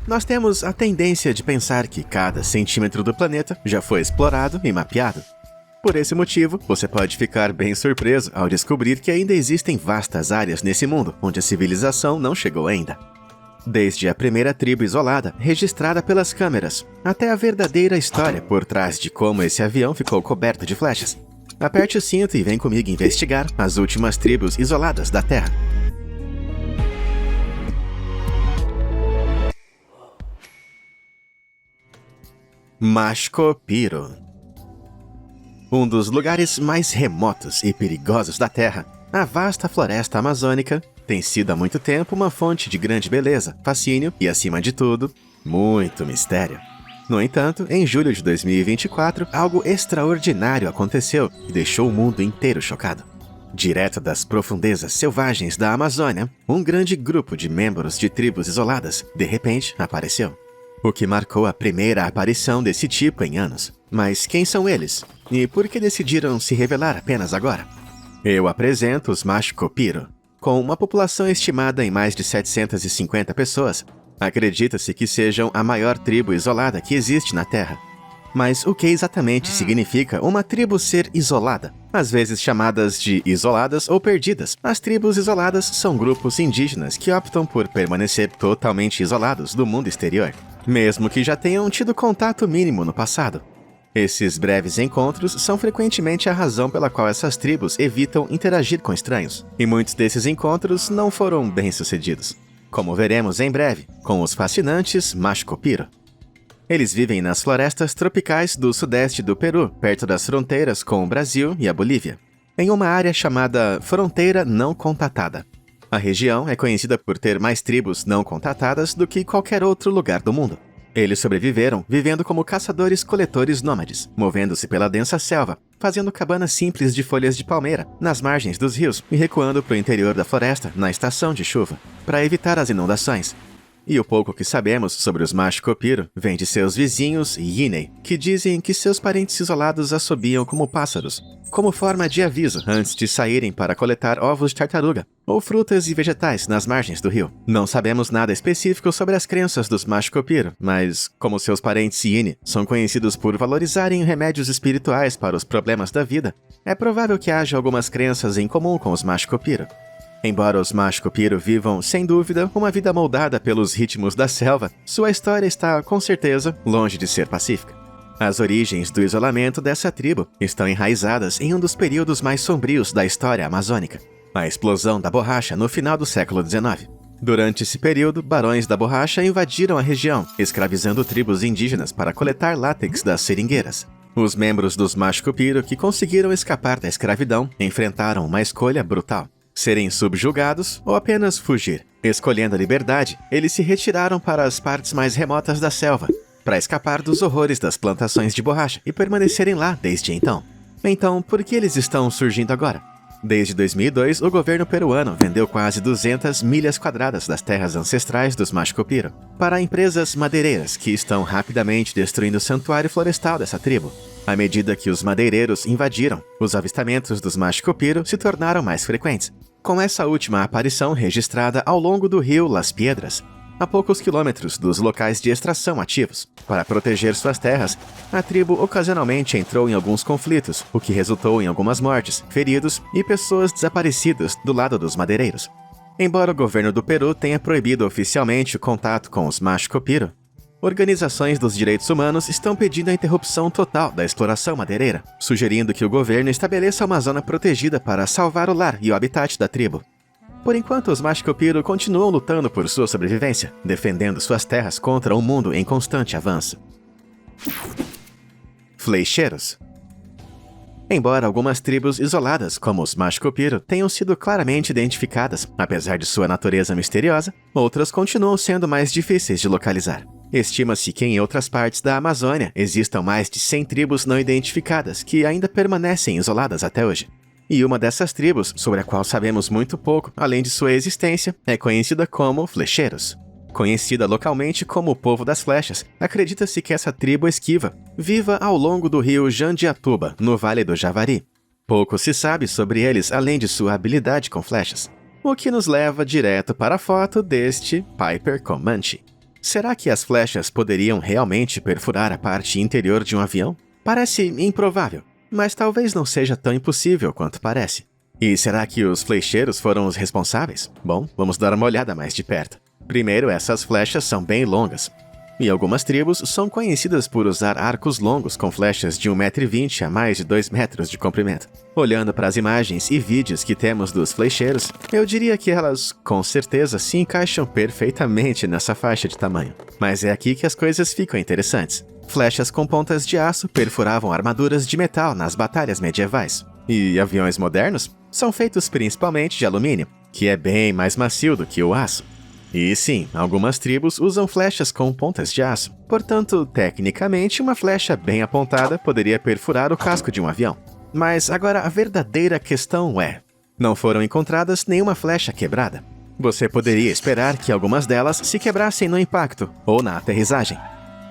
Nós temos a tendência de pensar que cada centímetro do planeta já foi explorado e mapeado. Por esse motivo, você pode ficar bem surpreso ao descobrir que ainda existem vastas áreas nesse mundo onde a civilização não chegou ainda. Desde a primeira tribo isolada, registrada pelas câmeras, até a verdadeira história por trás de como esse avião ficou coberto de flechas. Aperte o cinto e vem comigo investigar as últimas tribos isoladas da Terra. Machu Picchu. Um dos lugares mais remotos e perigosos da Terra, a vasta floresta amazônica tem sido há muito tempo uma fonte de grande beleza, fascínio e, acima de tudo, muito mistério. No entanto, em julho de 2024, algo extraordinário aconteceu e deixou o mundo inteiro chocado. Direto das profundezas selvagens da Amazônia, um grande grupo de membros de tribos isoladas, de repente, apareceu. O que marcou a primeira aparição desse tipo em anos. Mas quem são eles? E por que decidiram se revelar apenas agora? Eu apresento os Machu Picchu. Com uma população estimada em mais de 750 pessoas, acredita-se que sejam a maior tribo isolada que existe na Terra. Mas o que exatamente significa uma tribo ser isolada? Às vezes chamadas de isoladas ou perdidas, as tribos isoladas são grupos indígenas que optam por permanecer totalmente isolados do mundo exterior, mesmo que já tenham tido contato mínimo no passado. Esses breves encontros são frequentemente a razão pela qual essas tribos evitam interagir com estranhos, e muitos desses encontros não foram bem-sucedidos, como veremos em breve com os fascinantes Machu Picchu. Eles vivem nas florestas tropicais do sudeste do Peru, perto das fronteiras com o Brasil e a Bolívia, em uma área chamada Fronteira Não Contatada. A região é conhecida por ter mais tribos não contatadas do que qualquer outro lugar do mundo. Eles sobreviveram vivendo como caçadores-coletores nômades, movendo-se pela densa selva, fazendo cabanas simples de folhas de palmeira nas margens dos rios e recuando para o interior da floresta na estação de chuva, para evitar as inundações. E o pouco que sabemos sobre os Machu Picchu vem de seus vizinhos Yinei, que dizem que seus parentes isolados assobiam como pássaros, como forma de aviso antes de saírem para coletar ovos de tartaruga ou frutas e vegetais nas margens do rio. Não sabemos nada específico sobre as crenças dos Machu Picchu, mas, como seus parentes Yinei são conhecidos por valorizarem remédios espirituais para os problemas da vida, é provável que haja algumas crenças em comum com os Machu Picchu. Embora os Machu Picchu vivam, sem dúvida, uma vida moldada pelos ritmos da selva, sua história está, com certeza, longe de ser pacífica. As origens do isolamento dessa tribo estão enraizadas em um dos períodos mais sombrios da história amazônica, a explosão da borracha no final do século XIX. Durante esse período, barões da borracha invadiram a região, escravizando tribos indígenas para coletar látex das seringueiras. Os membros dos Machu Picchu que conseguiram escapar da escravidão enfrentaram uma escolha brutal: serem subjugados ou apenas fugir. Escolhendo a liberdade, eles se retiraram para as partes mais remotas da selva, para escapar dos horrores das plantações de borracha e permanecerem lá desde então. Então, por que eles estão surgindo agora? Desde 2002, o governo peruano vendeu quase 200 milhas quadradas das terras ancestrais dos Machu Picchu para empresas madeireiras que estão rapidamente destruindo o santuário florestal dessa tribo. À medida que os madeireiros invadiram, os avistamentos dos Machu Picchu se tornaram mais frequentes, com essa última aparição registrada ao longo do rio Las Piedras, a poucos quilômetros dos locais de extração ativos. Para proteger suas terras, a tribo ocasionalmente entrou em alguns conflitos, o que resultou em algumas mortes, feridos e pessoas desaparecidas do lado dos madeireiros. Embora o governo do Peru tenha proibido oficialmente o contato com os Machu Picchu, organizações dos direitos humanos estão pedindo a interrupção total da exploração madeireira, sugerindo que o governo estabeleça uma zona protegida para salvar o lar e o habitat da tribo. Por enquanto, os Machu Picchu continuam lutando por sua sobrevivência, defendendo suas terras contra um mundo em constante avanço. Flecheiros. Embora algumas tribos isoladas, como os Machu Picchu, tenham sido claramente identificadas, apesar de sua natureza misteriosa, outras continuam sendo mais difíceis de localizar. Estima-se que em outras partes da Amazônia existam mais de 100 tribos não identificadas que ainda permanecem isoladas até hoje. E uma dessas tribos, sobre a qual sabemos muito pouco, além de sua existência, é conhecida como Flecheiros. Conhecida localmente como o Povo das Flechas, acredita-se que essa tribo esquiva viva ao longo do rio Jandiatuba, no Vale do Javari. Pouco se sabe sobre eles além de sua habilidade com flechas, o que nos leva direto para a foto deste Piper Comanche. Será que as flechas poderiam realmente perfurar a parte interior de um avião? Parece improvável, mas talvez não seja tão impossível quanto parece. E será que os flecheiros foram os responsáveis? Bom, vamos dar uma olhada mais de perto. Primeiro, essas flechas são bem longas. E algumas tribos são conhecidas por usar arcos longos com flechas de 1,20 m a mais de 2 metros de comprimento. Olhando para as imagens e vídeos que temos dos flecheiros, eu diria que elas, com certeza, se encaixam perfeitamente nessa faixa de tamanho. Mas é aqui que as coisas ficam interessantes. Flechas com pontas de aço perfuravam armaduras de metal nas batalhas medievais. E aviões modernos são feitos principalmente de alumínio, que é bem mais macio do que o aço. E sim, algumas tribos usam flechas com pontas de aço. Portanto, tecnicamente, uma flecha bem apontada poderia perfurar o casco de um avião. Mas agora a verdadeira questão é: não foram encontradas nenhuma flecha quebrada. Você poderia esperar que algumas delas se quebrassem no impacto ou na aterrissagem.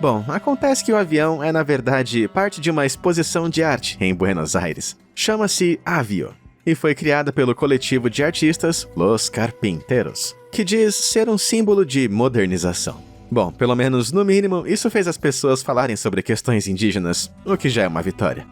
Bom, acontece que o avião é, na verdade, parte de uma exposição de arte em Buenos Aires. Chama-se Avio e foi criada pelo coletivo de artistas Los Carpinteros, que diz ser um símbolo de modernização. Bom, pelo menos no mínimo, isso fez as pessoas falarem sobre questões indígenas, o que já é uma vitória.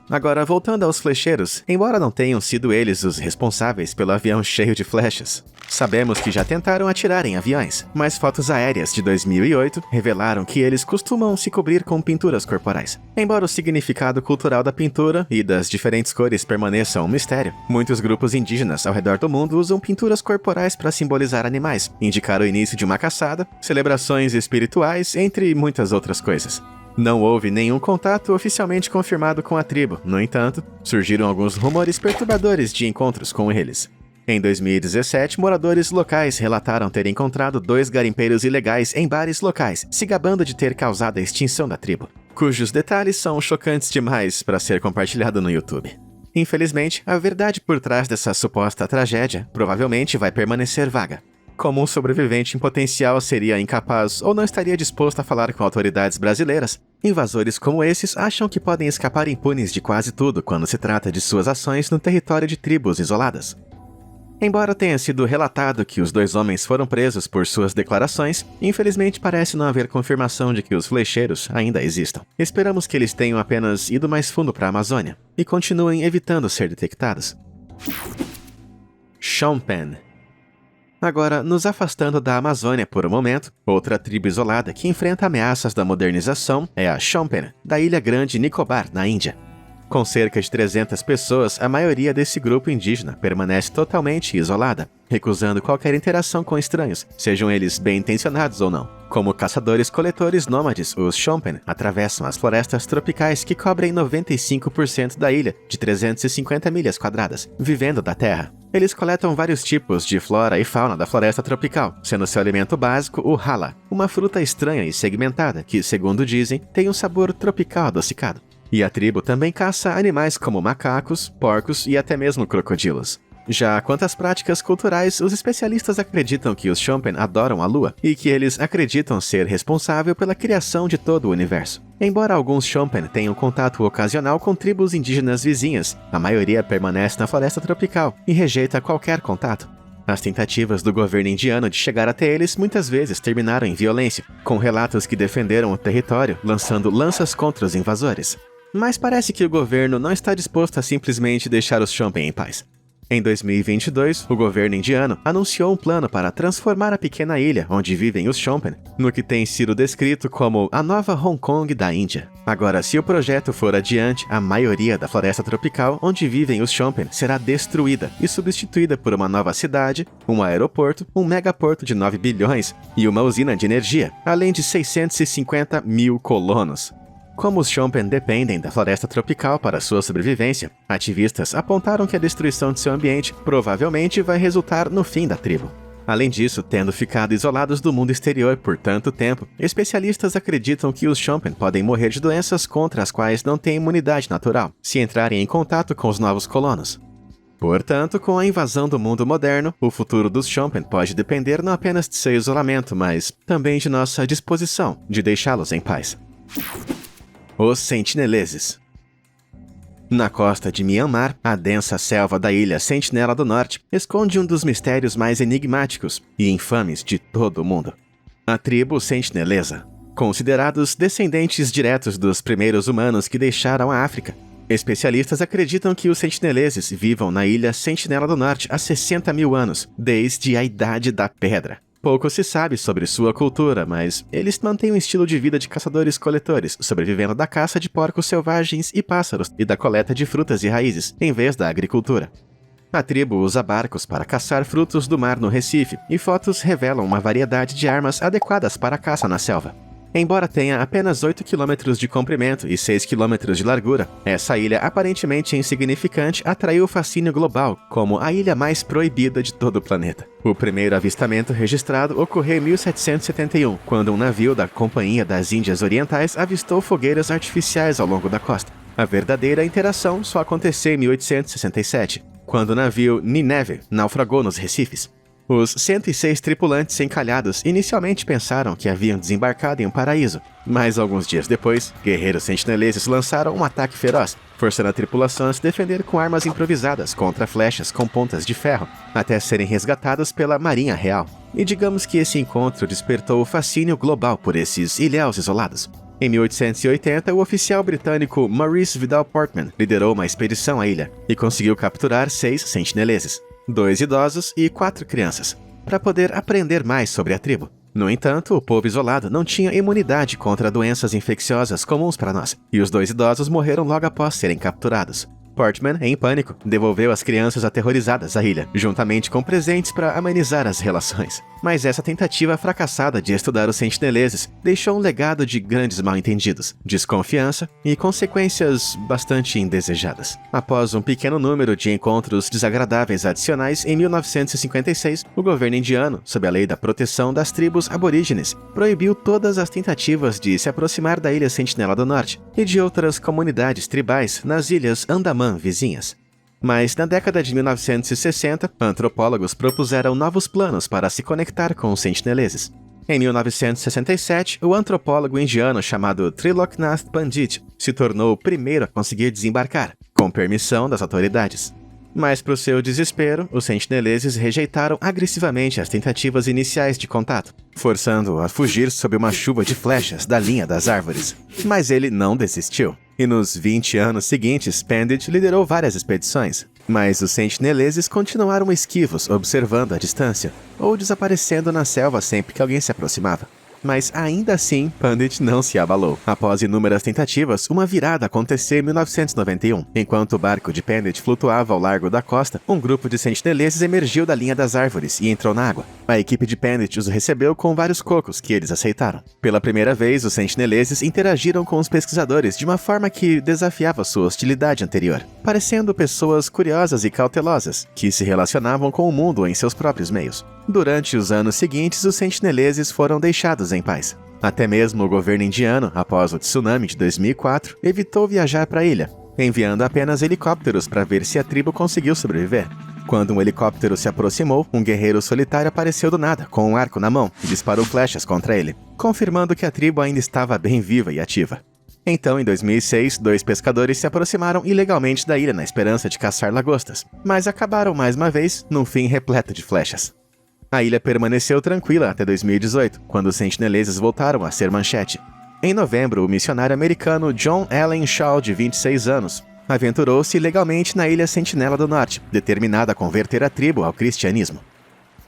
Agora, voltando aos flecheiros, embora não tenham sido eles os responsáveis pelo avião cheio de flechas, sabemos que já tentaram atirar em aviões, mas fotos aéreas de 2008 revelaram que eles costumam se cobrir com pinturas corporais. Embora o significado cultural da pintura e das diferentes cores permaneçam um mistério, muitos grupos indígenas ao redor do mundo usam pinturas corporais para simbolizar animais, indicar o início de uma caçada, celebrações espirituais, entre muitas outras coisas. Não houve nenhum contato oficialmente confirmado com a tribo, no entanto, surgiram alguns rumores perturbadores de encontros com eles. Em 2017, moradores locais relataram ter encontrado 2 garimpeiros ilegais em bares locais, se gabando de ter causado a extinção da tribo, cujos detalhes são chocantes demais para ser compartilhado no YouTube. Infelizmente, a verdade por trás dessa suposta tragédia provavelmente vai permanecer vaga. Como um sobrevivente em potencial seria incapaz ou não estaria disposto a falar com autoridades brasileiras, invasores como esses acham que podem escapar impunes de quase tudo quando se trata de suas ações no território de tribos isoladas. Embora tenha sido relatado que os 2 homens foram presos por suas declarações, infelizmente parece não haver confirmação de que os flecheiros ainda existam. Esperamos que eles tenham apenas ido mais fundo para a Amazônia e continuem evitando ser detectados. Shompen. Agora, nos afastando da Amazônia por um momento, outra tribo isolada que enfrenta ameaças da modernização é a Shompen, da Ilha Grande Nicobar, na Índia. Com cerca de 300 pessoas, a maioria desse grupo indígena permanece totalmente isolada, recusando qualquer interação com estranhos, sejam eles bem-intencionados ou não. Como caçadores-coletores nômades, os Shompen atravessam as florestas tropicais que cobrem 95% da ilha, de 350 milhas quadradas, vivendo da terra. Eles coletam vários tipos de flora e fauna da floresta tropical, sendo seu alimento básico o hala, uma fruta estranha e segmentada que, segundo dizem, tem um sabor tropical adocicado. E a tribo também caça animais como macacos, porcos e até mesmo crocodilos. Já quanto às práticas culturais, os especialistas acreditam que os Shompen adoram a lua e que eles acreditam ser responsável pela criação de todo o universo. Embora alguns Shompen tenham contato ocasional com tribos indígenas vizinhas, a maioria permanece na floresta tropical e rejeita qualquer contato. As tentativas do governo indiano de chegar até eles muitas vezes terminaram em violência, com relatos que defenderam o território lançando lanças contra os invasores. Mas parece que o governo não está disposto a simplesmente deixar os Shompen em paz. Em 2022, o governo indiano anunciou um plano para transformar a pequena ilha onde vivem os Shompen no que tem sido descrito como a nova Hong Kong da Índia. Agora, se o projeto for adiante, a maioria da floresta tropical onde vivem os Shompen será destruída e substituída por uma nova cidade, um aeroporto, um megaporto de 9 bilhões e uma usina de energia, além de 650 mil colonos. Como os Shompen dependem da floresta tropical para sua sobrevivência, ativistas apontaram que a destruição de seu ambiente provavelmente vai resultar no fim da tribo. Além disso, tendo ficado isolados do mundo exterior por tanto tempo, especialistas acreditam que os Shompen podem morrer de doenças contra as quais não têm imunidade natural, se entrarem em contato com os novos colonos. Portanto, com a invasão do mundo moderno, o futuro dos Shompen pode depender não apenas de seu isolamento, mas também de nossa disposição de deixá-los em paz. Os Sentineleses. Na costa de Myanmar, a densa selva da ilha Sentinela do Norte esconde um dos mistérios mais enigmáticos e infames de todo o mundo. A tribo Sentinelesa, considerados descendentes diretos dos primeiros humanos que deixaram a África. Especialistas acreditam que os sentineleses vivam na ilha Sentinela do Norte há 60 mil anos, desde a Idade da Pedra. Pouco se sabe sobre sua cultura, mas eles mantêm um estilo de vida de caçadores-coletores, sobrevivendo da caça de porcos selvagens e pássaros e da coleta de frutas e raízes, em vez da agricultura. A tribo usa barcos para caçar frutos do mar no Recife, e fotos revelam uma variedade de armas adequadas para a caça na selva. Embora tenha apenas 8 km de comprimento e 6 km de largura, essa ilha aparentemente insignificante atraiu o fascínio global como a ilha mais proibida de todo o planeta. O primeiro avistamento registrado ocorreu em 1771, quando um navio da Companhia das Índias Orientais avistou fogueiras artificiais ao longo da costa. A verdadeira interação só aconteceu em 1867, quando o navio Nineve naufragou nos Recifes. Os 106 tripulantes encalhados inicialmente pensaram que haviam desembarcado em um paraíso, mas alguns dias depois, guerreiros sentineleses lançaram um ataque feroz, forçando a tripulação a se defender com armas improvisadas contra flechas com pontas de ferro, até serem resgatados pela Marinha Real. E digamos que esse encontro despertou o fascínio global por esses ilhéus isolados. Em 1880, o oficial britânico Maurice Vidal Portman liderou uma expedição à ilha e conseguiu capturar 6 sentineleses, 2 idosos e 4 crianças, para poder aprender mais sobre a tribo. No entanto, o povo isolado não tinha imunidade contra doenças infecciosas comuns para nós, e os 2 idosos morreram logo após serem capturados. Portman, em pânico, devolveu as crianças aterrorizadas à ilha, juntamente com presentes para amenizar as relações. Mas essa tentativa fracassada de estudar os sentineleses deixou um legado de grandes mal-entendidos, desconfiança e consequências bastante indesejadas. Após um pequeno número de encontros desagradáveis adicionais, em 1956, o governo indiano, sob a lei da proteção das tribos aborígenes, proibiu todas as tentativas de se aproximar da ilha Sentinela do Norte e de outras comunidades tribais nas ilhas Andamã vizinhas. Mas na década de 1960, antropólogos propuseram novos planos para se conectar com os sentineleses. Em 1967, o antropólogo indiano chamado Triloknath Pandit se tornou o primeiro a conseguir desembarcar, com permissão das autoridades. Mas, para o seu desespero, os sentineleses rejeitaram agressivamente as tentativas iniciais de contato, forçando-o a fugir sob uma chuva de flechas da linha das árvores. Mas ele não desistiu. E nos 20 anos seguintes, Pandit liderou várias expedições. Mas os sentineleses continuaram esquivos, observando à distância, ou desaparecendo na selva sempre que alguém se aproximava. Mas ainda assim, Pandit não se abalou. Após inúmeras tentativas, uma virada aconteceu em 1991. Enquanto o barco de Pandit flutuava ao largo da costa, um grupo de sentineleses emergiu da linha das árvores e entrou na água. A equipe de Pandit os recebeu com vários cocos que eles aceitaram. Pela primeira vez, os sentineleses interagiram com os pesquisadores de uma forma que desafiava sua hostilidade anterior, parecendo pessoas curiosas e cautelosas, que se relacionavam com o mundo em seus próprios meios. Durante os anos seguintes, os sentineleses foram deixados em paz. Até mesmo o governo indiano, após o tsunami de 2004, evitou viajar para a ilha, enviando apenas helicópteros para ver se a tribo conseguiu sobreviver. Quando um helicóptero se aproximou, um guerreiro solitário apareceu do nada, com um arco na mão, e disparou flechas contra ele, confirmando que a tribo ainda estava bem viva e ativa. Então, em 2006, 2 pescadores se aproximaram ilegalmente da ilha na esperança de caçar lagostas, mas acabaram mais uma vez num fim repleto de flechas. A ilha permaneceu tranquila até 2018, quando os sentineleses voltaram a ser manchete. Em novembro, o missionário americano John Allen Shaw, de 26 anos, aventurou-se ilegalmente na ilha Sentinela do Norte, determinado a converter a tribo ao cristianismo.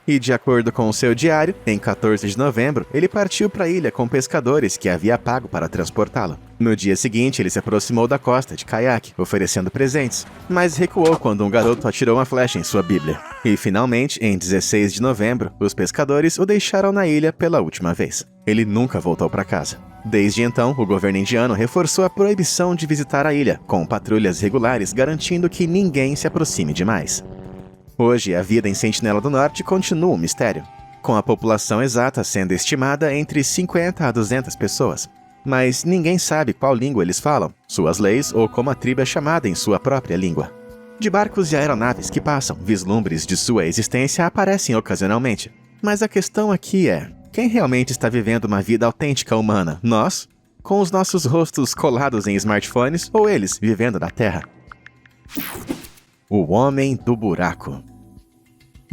E, de acordo com o seu diário, em 14 de novembro, ele partiu para a ilha com pescadores que havia pago para transportá-lo. No dia seguinte, ele se aproximou da costa de caiaque, oferecendo presentes, mas recuou quando um garoto atirou uma flecha em sua Bíblia. E, finalmente, em 16 de novembro, os pescadores o deixaram na ilha pela última vez. Ele nunca voltou para casa. Desde então, o governo indiano reforçou a proibição de visitar a ilha, com patrulhas regulares garantindo que ninguém se aproxime demais. Hoje, a vida em Sentinela do Norte continua um mistério, com a população exata sendo estimada entre 50 a 200 pessoas. Mas ninguém sabe qual língua eles falam, suas leis ou como a tribo é chamada em sua própria língua. De barcos e aeronaves que passam, vislumbres de sua existência aparecem ocasionalmente. Mas a questão aqui é, quem realmente está vivendo uma vida autêntica humana? Nós, com os nossos rostos colados em smartphones, ou eles vivendo na Terra? O Homem do Buraco.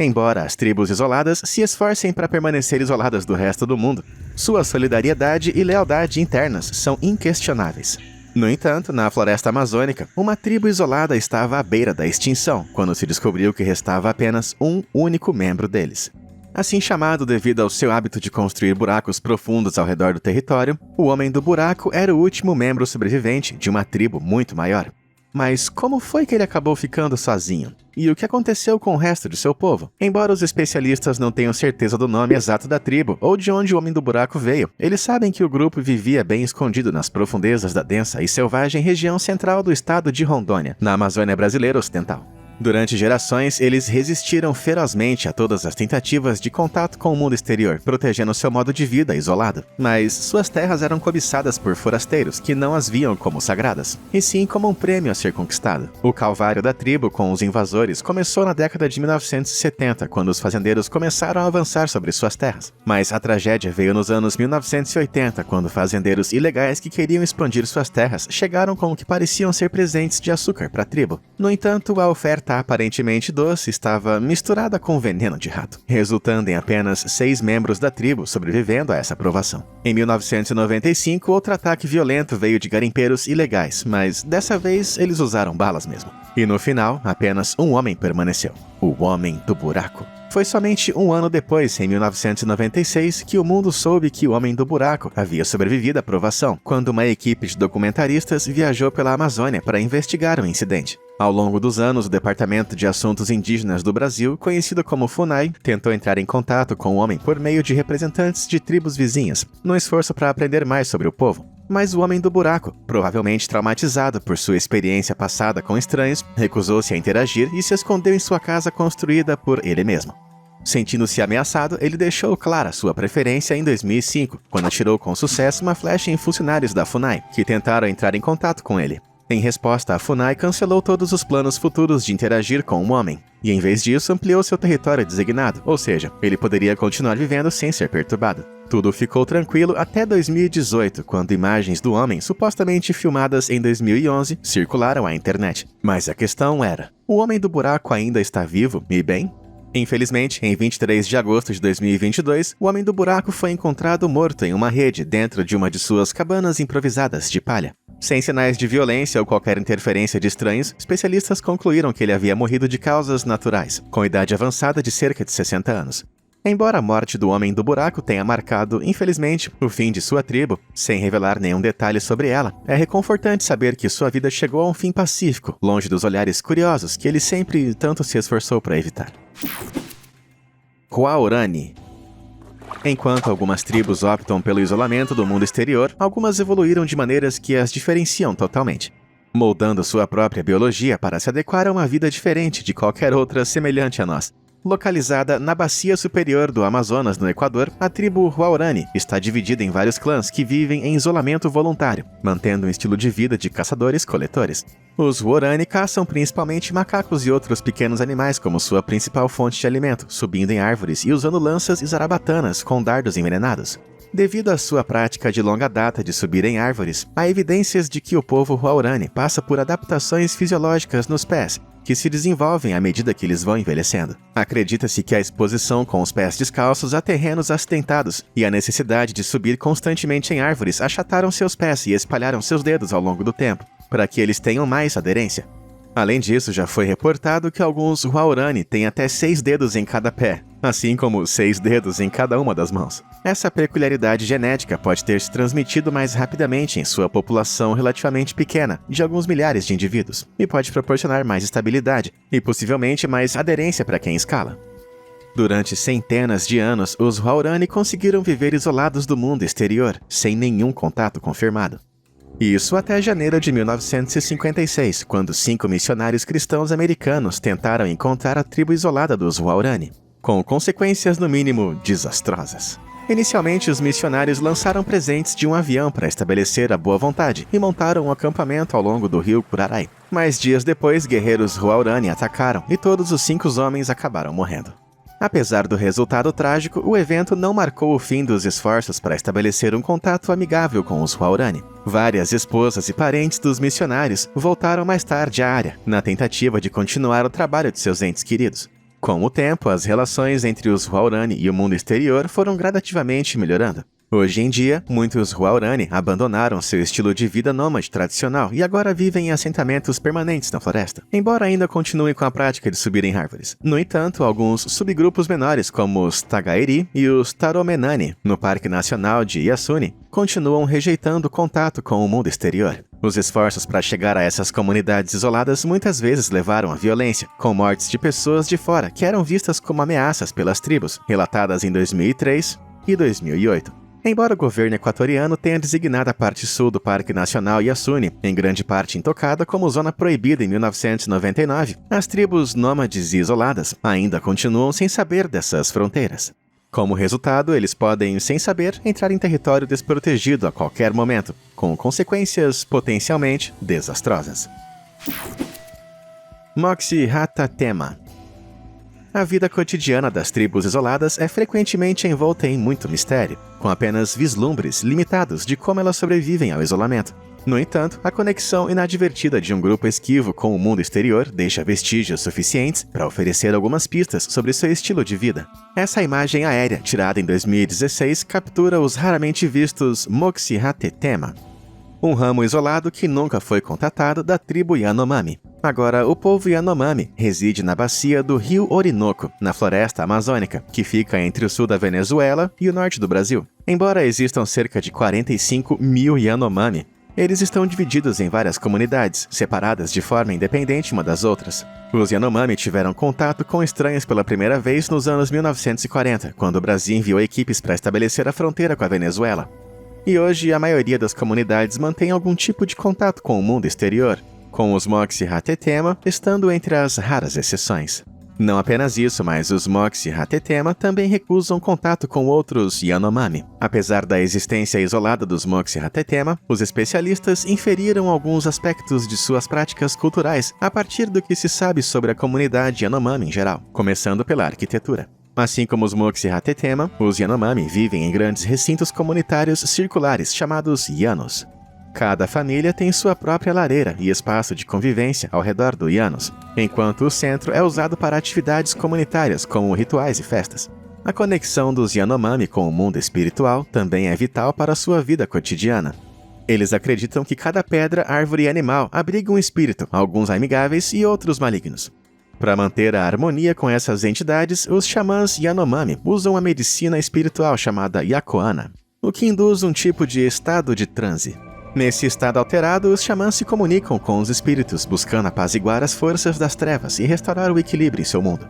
Embora as tribos isoladas se esforcem para permanecer isoladas do resto do mundo, sua solidariedade e lealdade internas são inquestionáveis. No entanto, na floresta amazônica, uma tribo isolada estava à beira da extinção, quando se descobriu que restava apenas um único membro deles. Assim chamado devido ao seu hábito de construir buracos profundos ao redor do território, o Homem do Buraco era o último membro sobrevivente de uma tribo muito maior. Mas como foi que ele acabou ficando sozinho? E o que aconteceu com o resto de seu povo? Embora os especialistas não tenham certeza do nome exato da tribo ou de onde o Homem do Buraco veio, eles sabem que o grupo vivia bem escondido nas profundezas da densa e selvagem região central do estado de Rondônia, na Amazônia brasileira ocidental. Durante gerações, eles resistiram ferozmente a todas as tentativas de contato com o mundo exterior, protegendo seu modo de vida isolado. Mas suas terras eram cobiçadas por forasteiros que não as viam como sagradas, e sim como um prêmio a ser conquistado. O calvário da tribo com os invasores começou na década de 1970, quando os fazendeiros começaram a avançar sobre suas terras. Mas a tragédia veio nos anos 1980, quando fazendeiros ilegais que queriam expandir suas terras chegaram com o que pareciam ser presentes de açúcar para a tribo. No entanto, a oferta aparentemente doce estava misturada com veneno de rato, resultando em apenas 6 membros da tribo sobrevivendo a essa provação. Em 1995, outro ataque violento veio de garimpeiros ilegais, mas dessa vez eles usaram balas mesmo. E no final, apenas um homem permaneceu: o Homem do Buraco. Foi somente um ano depois, em 1996, que o mundo soube que o Homem do Buraco havia sobrevivido à provação, quando uma equipe de documentaristas viajou pela Amazônia para investigar o incidente. Ao longo dos anos, o Departamento de Assuntos Indígenas do Brasil, conhecido como FUNAI, tentou entrar em contato com o homem por meio de representantes de tribos vizinhas, num esforço para aprender mais sobre o povo. Mas o Homem do Buraco, provavelmente traumatizado por sua experiência passada com estranhos, recusou-se a interagir e se escondeu em sua casa construída por ele mesmo. Sentindo-se ameaçado, ele deixou clara sua preferência em 2005, quando atirou com sucesso uma flecha em funcionários da FUNAI, que tentaram entrar em contato com ele. Em resposta, a FUNAI cancelou todos os planos futuros de interagir com o homem, e em vez disso ampliou seu território designado, ou seja, ele poderia continuar vivendo sem ser perturbado. Tudo ficou tranquilo até 2018, quando imagens do homem, supostamente filmadas em 2011, circularam à internet. Mas a questão era: o Homem do Buraco ainda está vivo e bem? Infelizmente, em 23 de agosto de 2022, o Homem do Buraco foi encontrado morto em uma rede dentro de uma de suas cabanas improvisadas de palha. Sem sinais de violência ou qualquer interferência de estranhos, especialistas concluíram que ele havia morrido de causas naturais, com idade avançada de cerca de 60 anos. Embora a morte do Homem do Buraco tenha marcado, infelizmente, o fim de sua tribo, sem revelar nenhum detalhe sobre ela, é reconfortante saber que sua vida chegou a um fim pacífico, longe dos olhares curiosos que ele sempre tanto se esforçou para evitar. Huaorani. Enquanto algumas tribos optam pelo isolamento do mundo exterior, algumas evoluíram de maneiras que as diferenciam totalmente, moldando sua própria biologia para se adequar a uma vida diferente de qualquer outra semelhante a nós. Localizada na bacia superior do Amazonas, no Equador, a tribo Huaorani está dividida em vários clãs que vivem em isolamento voluntário, mantendo um estilo de vida de caçadores-coletores. Os Huaorani caçam principalmente macacos e outros pequenos animais como sua principal fonte de alimento, subindo em árvores e usando lanças e zarabatanas com dardos envenenados. Devido à sua prática de longa data de subir em árvores, há evidências de que o povo Huaorani passa por adaptações fisiológicas nos pés, que se desenvolvem à medida que eles vão envelhecendo. Acredita-se que a exposição com os pés descalços a terrenos acidentados e a necessidade de subir constantemente em árvores achataram seus pés e espalharam seus dedos ao longo do tempo, para que eles tenham mais aderência. Além disso, já foi reportado que alguns Huaorani têm até 6 dedos em cada pé, assim como 6 dedos em cada uma das mãos. Essa peculiaridade genética pode ter se transmitido mais rapidamente em sua população relativamente pequena, de alguns milhares de indivíduos, e pode proporcionar mais estabilidade e possivelmente mais aderência para quem escala. Durante centenas de anos, os Huaorani conseguiram viver isolados do mundo exterior, sem nenhum contato confirmado. Isso até janeiro de 1956, quando 5 missionários cristãos americanos tentaram encontrar a tribo isolada dos Huaorani, com consequências no mínimo desastrosas. Inicialmente, os missionários lançaram presentes de um avião para estabelecer a boa vontade e montaram um acampamento ao longo do rio Curaray. Mas dias depois, guerreiros Huaorani atacaram e todos os 5 homens acabaram morrendo. Apesar do resultado trágico, o evento não marcou o fim dos esforços para estabelecer um contato amigável com os Huaorani. Várias esposas e parentes dos missionários voltaram mais tarde à área, na tentativa de continuar o trabalho de seus entes queridos. Com o tempo, as relações entre os Huaorani e o mundo exterior foram gradativamente melhorando. Hoje em dia, muitos Huaorani abandonaram seu estilo de vida nômade tradicional e agora vivem em assentamentos permanentes na floresta, embora ainda continuem com a prática de subir em árvores. No entanto, alguns subgrupos menores, como os Tagaeri e os Taromenani, no Parque Nacional de Yasuni, continuam rejeitando contato com o mundo exterior. Os esforços para chegar a essas comunidades isoladas muitas vezes levaram à violência, com mortes de pessoas de fora que eram vistas como ameaças pelas tribos, relatadas em 2003 e 2008. Embora o governo equatoriano tenha designado a parte sul do Parque Nacional Yasuni, em grande parte intocada como zona proibida em 1999, as tribos nômades e isoladas ainda continuam sem saber dessas fronteiras. Como resultado, eles podem, sem saber, entrar em território desprotegido a qualquer momento, com consequências potencialmente desastrosas. Moxi Hatatema. A vida cotidiana das tribos isoladas é frequentemente envolta em muito mistério, com apenas vislumbres limitados de como elas sobrevivem ao isolamento. No entanto, a conexão inadvertida de um grupo esquivo com o mundo exterior deixa vestígios suficientes para oferecer algumas pistas sobre seu estilo de vida. Essa imagem aérea, tirada em 2016, captura os raramente vistos Moxi Hatetema, um ramo isolado que nunca foi contatado da tribo Yanomami. Agora, o povo Yanomami reside na bacia do rio Orinoco, na floresta amazônica, que fica entre o sul da Venezuela e o norte do Brasil. Embora existam cerca de 45 mil Yanomami, eles estão divididos em várias comunidades, separadas de forma independente uma das outras. Os Yanomami tiveram contato com estranhos pela primeira vez nos anos 1940, quando o Brasil enviou equipes para estabelecer a fronteira com a Venezuela. E hoje, a maioria das comunidades mantém algum tipo de contato com o mundo exterior, com os Moxi Hatetema estando entre as raras exceções. Não apenas isso, mas os Moxi Hatetema também recusam contato com outros Yanomami. Apesar da existência isolada dos Moxi Hatetema, os especialistas inferiram alguns aspectos de suas práticas culturais a partir do que se sabe sobre a comunidade Yanomami em geral, começando pela arquitetura. Assim como os Moxi Hatetema, os Yanomami vivem em grandes recintos comunitários circulares chamados Yanos. Cada família tem sua própria lareira e espaço de convivência ao redor do Yanos, enquanto o centro é usado para atividades comunitárias como rituais e festas. A conexão dos Yanomami com o mundo espiritual também é vital para a sua vida cotidiana. Eles acreditam que cada pedra, árvore e animal abriga um espírito, alguns amigáveis e outros malignos. Para manter a harmonia com essas entidades, os xamãs Yanomami usam a medicina espiritual chamada Yakoana, o que induz um tipo de estado de transe. Nesse estado alterado, os xamãs se comunicam com os espíritos, buscando apaziguar as forças das trevas e restaurar o equilíbrio em seu mundo.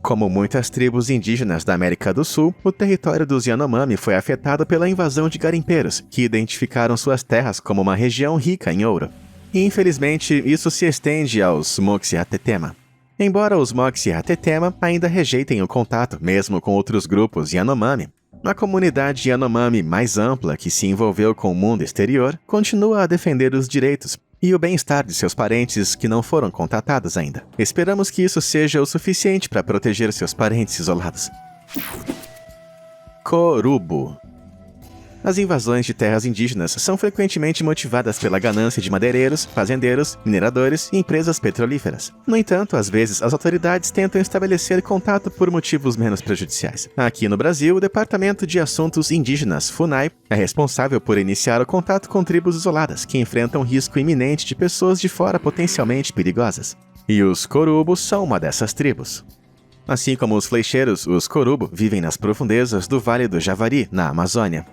Como muitas tribos indígenas da América do Sul, o território dos Yanomami foi afetado pela invasão de garimpeiros, que identificaram suas terras como uma região rica em ouro. E, infelizmente, isso se estende aos Moxi Hatetema. Embora os Moxi Hatetema ainda rejeitem o contato, mesmo com outros grupos Yanomami, a comunidade Yanomami mais ampla que se envolveu com o mundo exterior continua a defender os direitos e o bem-estar de seus parentes que não foram contatados ainda. Esperamos que isso seja o suficiente para proteger seus parentes isolados. Corubo. As invasões de terras indígenas são frequentemente motivadas pela ganância de madeireiros, fazendeiros, mineradores e empresas petrolíferas. No entanto, às vezes, as autoridades tentam estabelecer contato por motivos menos prejudiciais. Aqui no Brasil, o Departamento de Assuntos Indígenas, FUNAI, é responsável por iniciar o contato com tribos isoladas, que enfrentam risco iminente de pessoas de fora potencialmente perigosas. E os Corubos são uma dessas tribos. Assim como os flecheiros, os Corubo vivem nas profundezas do Vale do Javari, na Amazônia.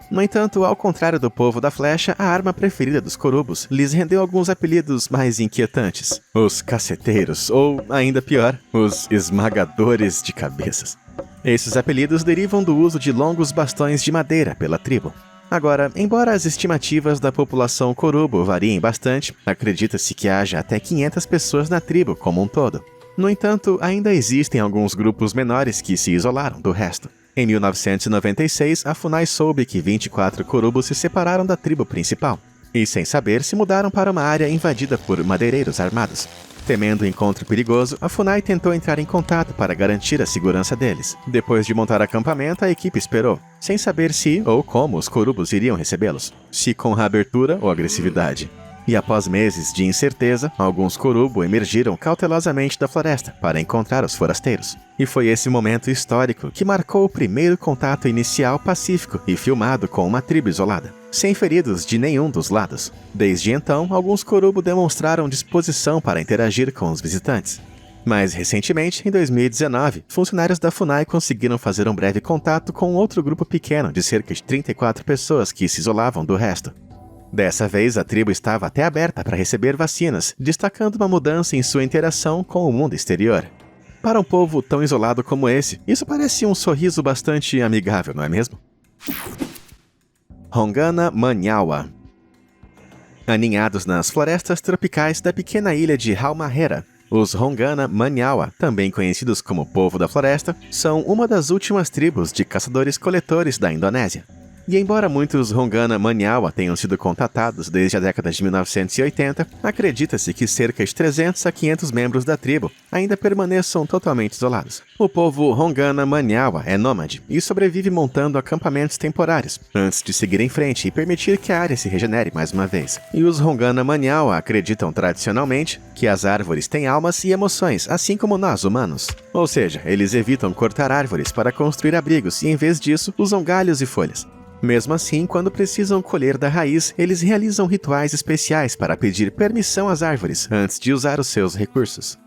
No entanto, ao contrário do povo da flecha, a arma preferida dos corubos lhes rendeu alguns apelidos mais inquietantes. Os caceteiros, ou, ainda pior, os esmagadores de cabeças. Esses apelidos derivam do uso de longos bastões de madeira pela tribo. Agora, embora as estimativas da população corubo variem bastante, acredita-se que haja até 500 pessoas na tribo como um todo. No entanto, ainda existem alguns grupos menores que se isolaram do resto. Em 1996, a FUNAI soube que 24 corubos se separaram da tribo principal, e sem saber se mudaram para uma área invadida por madeireiros armados. Temendo o encontro perigoso, a FUNAI tentou entrar em contato para garantir a segurança deles. Depois de montar acampamento, a equipe esperou, sem saber se ou como os corubos iriam recebê-los, se com abertura ou agressividade. E após meses de incerteza, alguns Korubo emergiram cautelosamente da floresta para encontrar os forasteiros. E foi esse momento histórico que marcou o primeiro contato inicial pacífico e filmado com uma tribo isolada, sem feridos de nenhum dos lados. Desde então, alguns Korubo demonstraram disposição para interagir com os visitantes. Mais recentemente, em 2019, funcionários da FUNAI conseguiram fazer um breve contato com outro grupo pequeno de cerca de 34 pessoas que se isolavam do resto. Dessa vez, a tribo estava até aberta para receber vacinas, destacando uma mudança em sua interação com o mundo exterior. Para um povo tão isolado como esse, isso parece um sorriso bastante amigável, não é mesmo? Hongana Manyawa. Aninhados nas florestas tropicais da pequena ilha de Halmahera, os Hongana Manyawa, também conhecidos como Povo da Floresta, são uma das últimas tribos de caçadores-coletores da Indonésia. E embora muitos Hongana Manyawa tenham sido contatados desde a década de 1980, acredita-se que cerca de 300 a 500 membros da tribo ainda permaneçam totalmente isolados. O povo Hongana Manyawa é nômade e sobrevive montando acampamentos temporários, antes de seguir em frente e permitir que a área se regenere mais uma vez. E os Hongana Manyawa acreditam tradicionalmente que as árvores têm almas e emoções, assim como nós, humanos. Ou seja, eles evitam cortar árvores para construir abrigos e, em vez disso, usam galhos e folhas. Mesmo assim, quando precisam colher da raiz, eles realizam rituais especiais para pedir permissão às árvores antes de usar os seus recursos.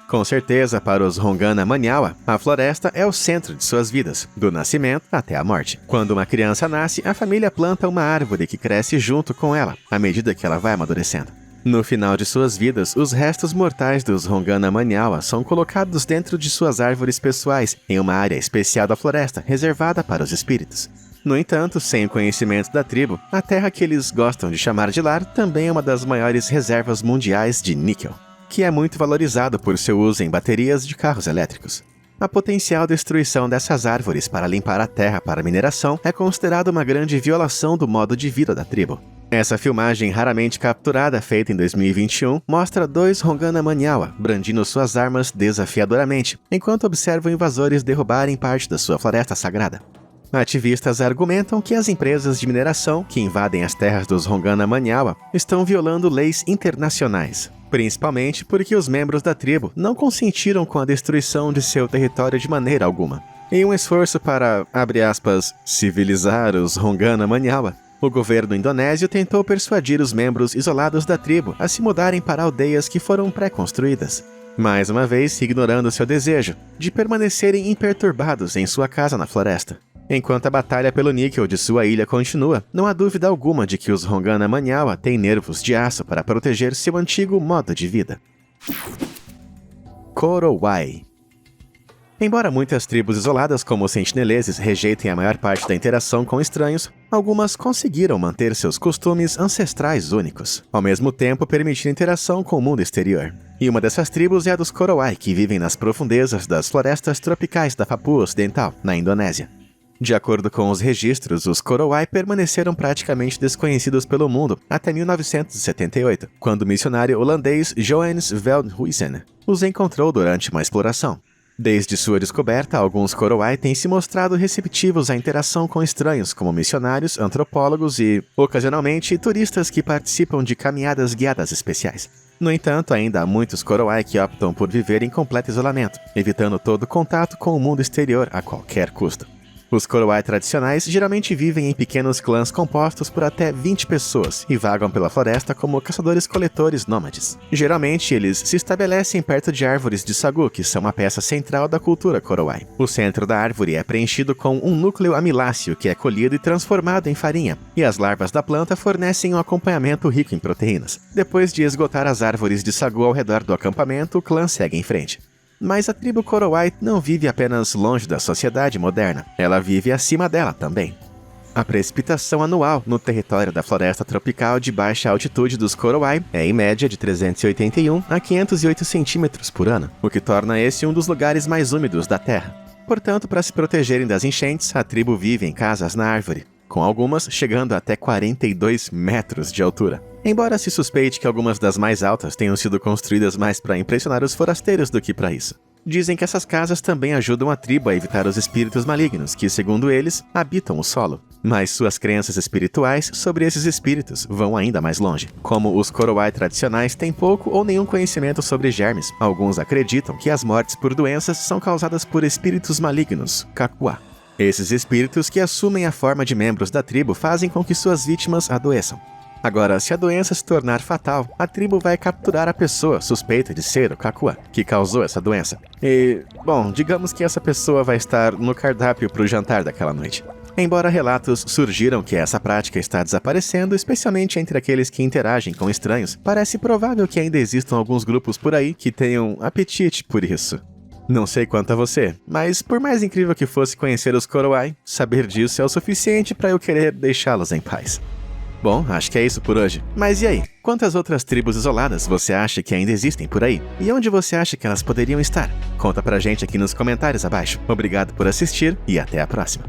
Com certeza, para os Hongana Manyawa, a floresta é o centro de suas vidas, do nascimento até a morte. Quando uma criança nasce, a família planta uma árvore que cresce junto com ela, à medida que ela vai amadurecendo. No final de suas vidas, os restos mortais dos Hongana Manyawa são colocados dentro de suas árvores pessoais, em uma área especial da floresta, reservada para os espíritos. No entanto, sem o conhecimento da tribo, a terra que eles gostam de chamar de lar também é uma das maiores reservas mundiais de níquel, que é muito valorizado por seu uso em baterias de carros elétricos. A potencial destruição dessas árvores para limpar a terra para mineração é considerada uma grande violação do modo de vida da tribo. Essa filmagem raramente capturada, feita em 2021, mostra dois Hongana Manyawa brandindo suas armas desafiadoramente, enquanto observam invasores derrubarem parte da sua floresta sagrada. Ativistas argumentam que as empresas de mineração que invadem as terras dos Hongana Manyawa estão violando leis internacionais, principalmente porque os membros da tribo não consentiram com a destruição de seu território de maneira alguma. Em um esforço para, abre aspas, civilizar os Hongana Manyawa, o governo indonésio tentou persuadir os membros isolados da tribo a se mudarem para aldeias que foram pré-construídas, mais uma vez ignorando seu desejo de permanecerem imperturbados em sua casa na floresta. Enquanto a batalha pelo níquel de sua ilha continua, não há dúvida alguma de que os Hongana Manyawa têm nervos de aço para proteger seu antigo modo de vida. Korowai. Embora muitas tribos isoladas como os sentineleses rejeitem a maior parte da interação com estranhos, algumas conseguiram manter seus costumes ancestrais únicos, ao mesmo tempo permitir interação com o mundo exterior. E uma dessas tribos é a dos Korowai, que vivem nas profundezas das florestas tropicais da Papua Ocidental, na Indonésia. De acordo com os registros, os Korowai permaneceram praticamente desconhecidos pelo mundo até 1978, quando o missionário holandês Johannes Veldhuizen os encontrou durante uma exploração. Desde sua descoberta, alguns Korowai têm se mostrado receptivos à interação com estranhos, como missionários, antropólogos e, ocasionalmente, turistas que participam de caminhadas guiadas especiais. No entanto, ainda há muitos Korowai que optam por viver em completo isolamento, evitando todo contato com o mundo exterior a qualquer custo. Os Korowai tradicionais geralmente vivem em pequenos clãs compostos por até 20 pessoas e vagam pela floresta como caçadores-coletores nômades. Geralmente, eles se estabelecem perto de árvores de sagu, que são uma peça central da cultura Korowai. O centro da árvore é preenchido com um núcleo amiláceo que é colhido e transformado em farinha, e as larvas da planta fornecem um acompanhamento rico em proteínas. Depois de esgotar as árvores de sagu ao redor do acampamento, o clã segue em frente. Mas a tribo Korowai não vive apenas longe da sociedade moderna, ela vive acima dela também. A precipitação anual no território da floresta tropical de baixa altitude dos Korowai é em média de 381 a 508 centímetros por ano, o que torna esse um dos lugares mais úmidos da Terra. Portanto, para se protegerem das enchentes, a tribo vive em casas na árvore, com algumas chegando até 42 metros de altura. Embora se suspeite que algumas das mais altas tenham sido construídas mais para impressionar os forasteiros do que para isso. Dizem que essas casas também ajudam a tribo a evitar os espíritos malignos, que, segundo eles, habitam o solo. Mas suas crenças espirituais sobre esses espíritos vão ainda mais longe. Como os Korowai tradicionais têm pouco ou nenhum conhecimento sobre germes, alguns acreditam que as mortes por doenças são causadas por espíritos malignos, Kakua. Esses espíritos que assumem a forma de membros da tribo fazem com que suas vítimas adoeçam. Agora, se a doença se tornar fatal, a tribo vai capturar a pessoa suspeita de ser o Kakua, que causou essa doença. E, bom, digamos que essa pessoa vai estar no cardápio para o jantar daquela noite. Embora relatos surgiram que essa prática está desaparecendo, especialmente entre aqueles que interagem com estranhos, parece provável que ainda existam alguns grupos por aí que tenham apetite por isso. Não sei quanto a você, mas por mais incrível que fosse conhecer os Korowai, saber disso é o suficiente para eu querer deixá-los em paz. Bom, acho que é isso por hoje. Mas e aí? Quantas outras tribos isoladas você acha que ainda existem por aí? E onde você acha que elas poderiam estar? Conta pra gente aqui nos comentários abaixo. Obrigado por assistir e até a próxima.